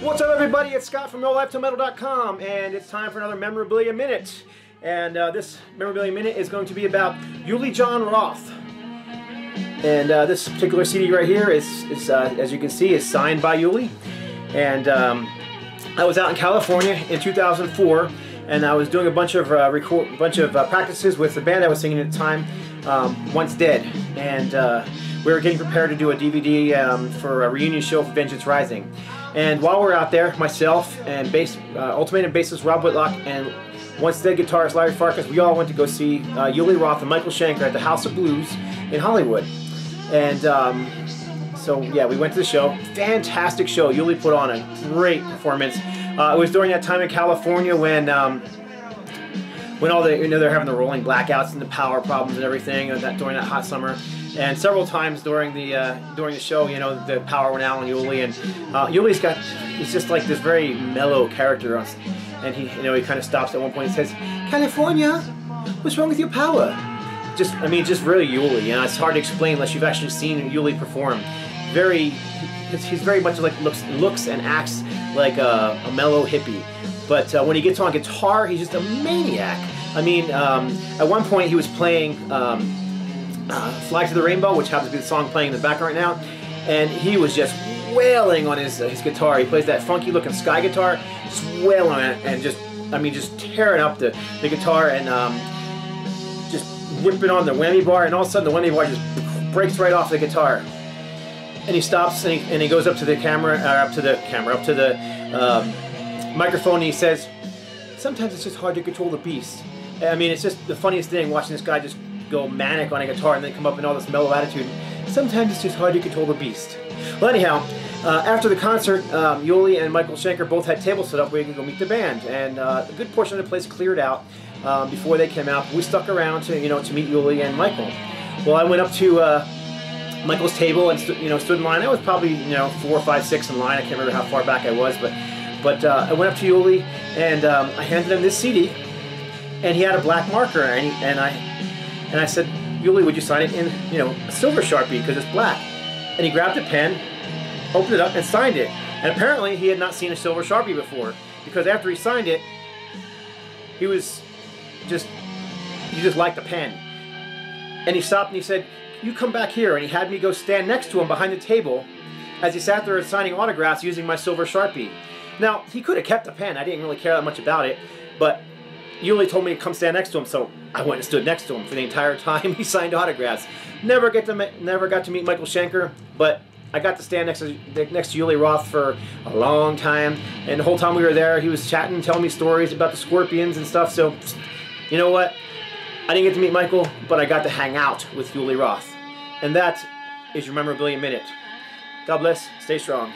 What's up, everybody? It's Scott from NoLifeToMetal.com, and it's time for another Memorabilia Minute. And this Memorabilia Minute is going to be about Uli Jon Roth. And this particular CD right here is as you can see, is signed by Uli. And I was out in California in 2004, and I was doing a bunch of practices with the band I was singing at the time, Once Dead. And we were getting prepared to do a DVD for a reunion show for Vengeance Rising. And while we were out there, myself and Ultimatum bassist Rob Whitlock and Once Dead guitarist Larry Farkas, we all went to go see Uli Roth and Michael Schenker at the House of Blues in Hollywood. And so yeah, we went to the show. Fantastic show. Uli put on a great performance. It was during that time in California when all the they're having the rolling blackouts and the power problems and everything during that hot summer. And several times during the show, the power went out on Uli, and he's just like this very mellow character, and he kind of stops at one point and says, "California, what's wrong with your power?" Just really Uli. It's hard to explain unless you've actually seen Uli perform. He's very much like looks and acts like a mellow hippie, but when he gets on guitar, he's just a maniac. At one point he was playing Fly to the Rainbow, which happens to be the song playing in the background right now, and he was just wailing on his guitar. He plays that funky looking Sky guitar, just wailing on it, and just tearing up the guitar, and just whipping on the whammy bar, and all of a sudden the whammy bar just breaks right off the guitar. And he stops and he goes up to the microphone, and he says, "Sometimes it's just hard to control the beast." It's just the funniest thing watching this guy just go manic on a guitar and then come up in all this mellow attitude. Sometimes it's just hard to control the beast. Well, anyhow, after the concert, Uli and Michael Schenker both had tables set up where you could go meet the band, and a good portion of the place cleared out before they came out. We stuck around to meet Uli and Michael. Well, I went up to Michael's table and stood in line. I was probably 4, 5, 6 in line. I can't remember how far back I was, but I went up to Uli and I handed him this CD, and he had a black marker, and I said, "Uli, would you sign it in a silver Sharpie because it's black?" And he grabbed a pen, opened it up, and signed it. And apparently he had not seen a silver Sharpie before, because after he signed it, he just liked the pen. And he stopped and he said, "You come back here," and he had me go stand next to him behind the table as he sat there signing autographs using my silver Sharpie. Now, he could have kept the pen. I didn't really care that much about it, but Uli told me to come stand next to him, so I went and stood next to him for the entire time he signed autographs. Never got to meet Michael Schenker, but I got to stand next to Uli Roth for a long time, and the whole time we were there, he was chatting, telling me stories about the Scorpions and stuff. So, you know what? I didn't get to meet Michael, but I got to hang out with Uli Roth. And that is your Memorabilia Minute. God bless. Stay strong.